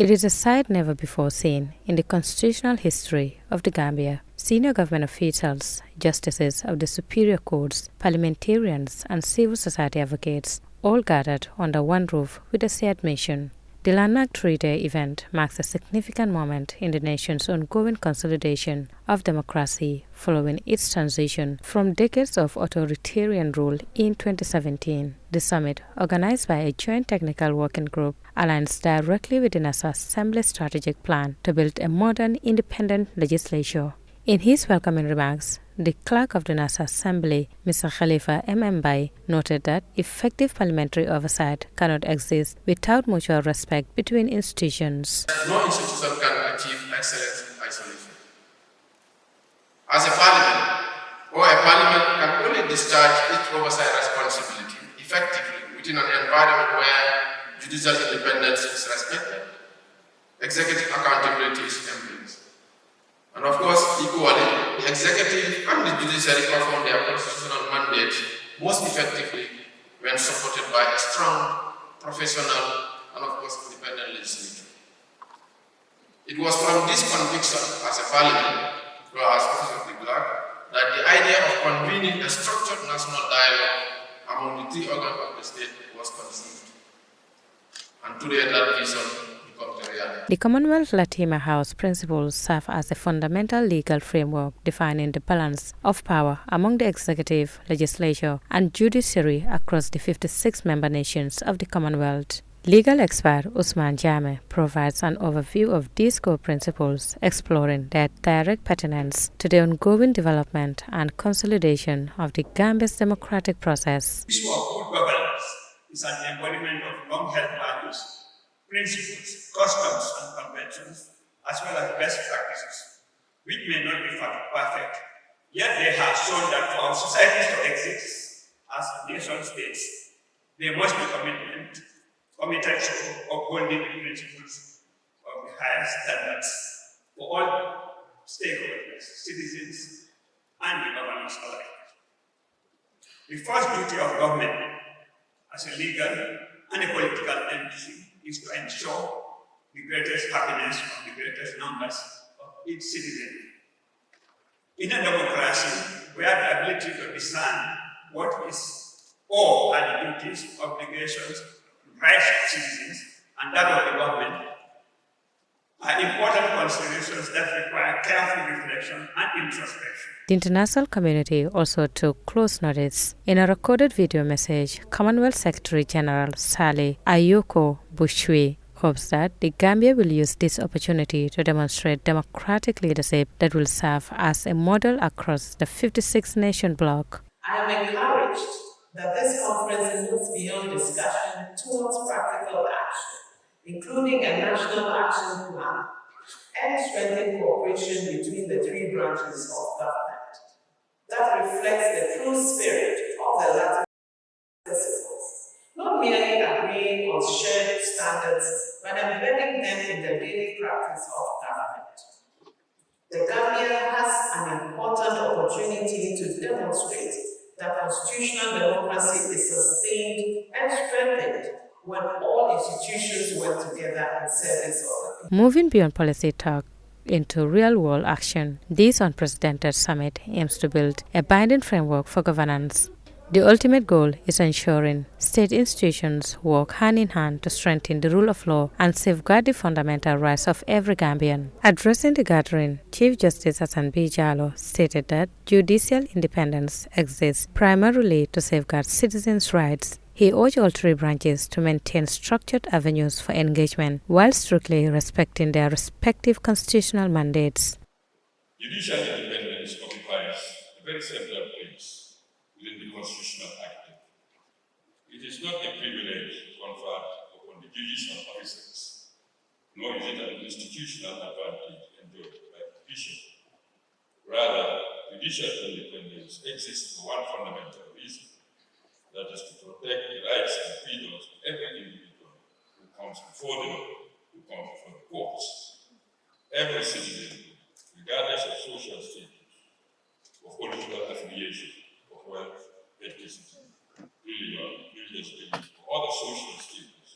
It is a sight never before seen in the constitutional history of the Gambia. Senior government officials, justices of the superior courts, parliamentarians, and civil society advocates all gathered under one roof with a shared mission. The landmark three-day event marks a significant moment in the nation's ongoing consolidation of democracy following its transition from decades of authoritarian rule in 2017. The summit, organized by a joint technical working group, aligns directly with the National Assembly's strategic plan to build a modern, independent legislature. In his welcoming remarks, the clerk of the National Assembly, Mr. Khalifa M. Bai, noted that effective parliamentary oversight cannot exist without mutual respect between institutions. No institution can achieve excellence in isolation. As a parliament, a parliament can only discharge its oversight responsibility effectively within an environment where judicial independence is respected, executive accountability is embraced. And of course, equally, the executive and the judiciary perform their constitutional mandate most effectively when supported by a strong, professional, and of course, independent legislature. It was from this conviction as a parliament, or as office of the clerk, that the idea of convening a structured national dialogue among the three organs of the state was conceived. And today that vision becomes a reality. The Commonwealth Latimer House Principles serve as a fundamental legal framework defining the balance of power among the executive, legislature, and judiciary across the 56 member nations of the Commonwealth. Legal expert Usman Jame provides an overview of these core principles, exploring their direct pertinence to the ongoing development and consolidation of the Gambia's democratic process. The issue of good governance is an embodiment of long-held values, principles, customs, and conventions, as well as best practices, which may not be perfect, yet they have shown that for our societies to exist as nation-states, they must be committed to upholding the principles of the highest standards for all stakeholders, citizens, and the governors alike. The first duty of government as a legal and a political entity is to ensure the greatest happiness of the greatest numbers of each citizen. In a democracy, we have the ability to discern what is or are the duties, obligations, rights of citizens, and that of the government, are important considerations that require careful reflection and introspection. The international community also took close notice. In a recorded video message, Commonwealth Secretary General Saleh Ayoko Bushwi hopes that the Gambia will use this opportunity to demonstrate democratic leadership that will serve as a model across the 56-nation bloc. I am encouraged that this conference moves beyond discussion towards practical action, including a national action plan and strengthened cooperation between the three branches of government that reflects the true spirit of the Latin principles, not merely agreeing on shared standards, but embedding them in the daily practice of government. The Gambia has an important opportunity to demonstrate that constitutional democracy is sustained and strengthened when all institutions work together in service of the people. Moving beyond policy talk into real-world action, this unprecedented summit aims to build a binding framework for governance. The ultimate goal is ensuring state institutions work hand in hand to strengthen the rule of law and safeguard the fundamental rights of every Gambian. Addressing the gathering, Chief Justice Hassan B. Jallow stated that judicial independence exists primarily to safeguard citizens' rights. He urged all three branches to maintain structured avenues for engagement while strictly respecting their respective constitutional mandates. Judicial independence occupies a very central place within the constitutional architecture. It is not a privilege conferred upon the judicial officers, nor is it an institutional advantage enjoyed by the judiciary. Rather, judicial independence exists for one fundamental reason, that is to protect the rights and freedoms of every individual who comes before the law, who comes before the courts. Every citizen, regardless of social status, of political affiliation, of wealth, ethnicity, religious belief, or other social status,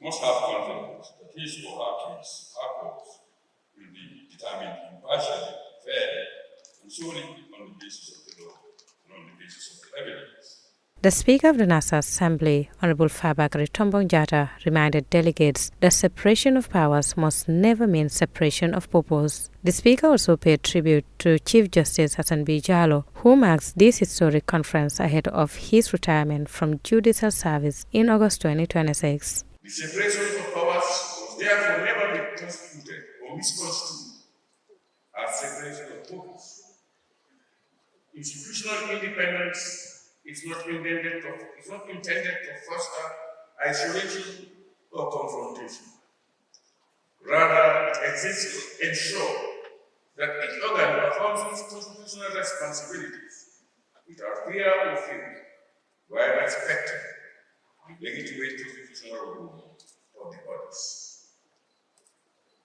must have confidence that his or her parties' accords will be determined impartially, fairly, and solely on the basis of the law and on the basis of the evidence. The Speaker of the National Assembly, Honorable Fabakary Tombong Jatta, reminded delegates that separation of powers must never mean separation of purpose. The Speaker also paid tribute to Chief Justice Hassan B. Jallow, who marks this historic conference ahead of his retirement from judicial service in August 2026. The separation of powers must therefore never be constituted or misconstrued as separation of purpose. Institutional independence is not intended to foster isolation or confrontation. Rather, it exists to ensure that each organ performs its constitutional responsibilities without fear or favor, while respecting the legitimate constitutional rule of the others.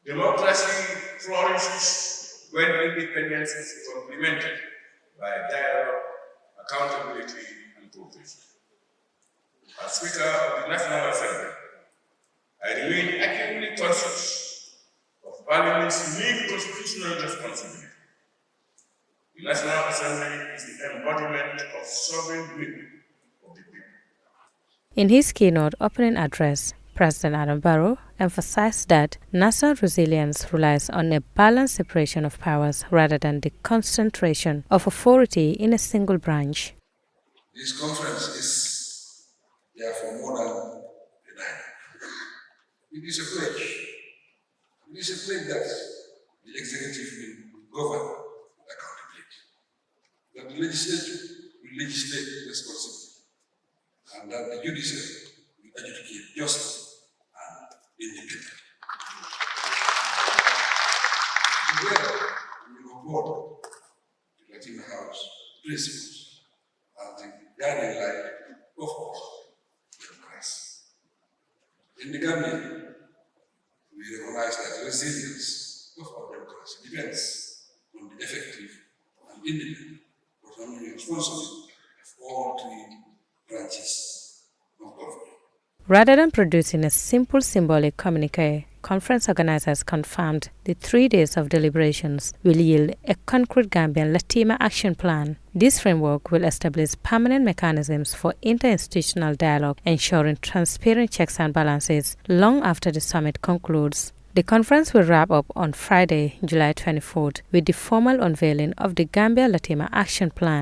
Democracy flourishes when independence is complemented by dialogue, accountability, and cooperation. As Speaker of the National Assembly, I remain acutely conscious of Parliament's unique constitutional responsibility. The National Assembly is the embodiment of sovereign will of the people. In his keynote opening address, President Adam Barrow emphasized that national resilience relies on a balanced separation of powers rather than the concentration of authority in a single branch. This conference is therefore more than a night. It is a pledge. It is a pledge that the executive will govern with accountability, that the legislature will legislate responsibly, and that the judiciary will adjudicate justly and independently. Together, we will uphold the Latimer House Principles and the guiding light of our democracy. In the Gambia, we recognize that resilience of our democracy depends on the effective and independent autonomy and responsibility of all three branches of government. Rather than producing a simple symbolic communique, conference organizers confirmed the 3 days of deliberations will yield a concrete Gambian Latimer action plan. This framework will establish permanent mechanisms for interinstitutional dialogue, ensuring transparent checks and balances long after the summit concludes. The conference will wrap up on Friday, July 24th, with the formal unveiling of the Gambia Latimer Action Plan.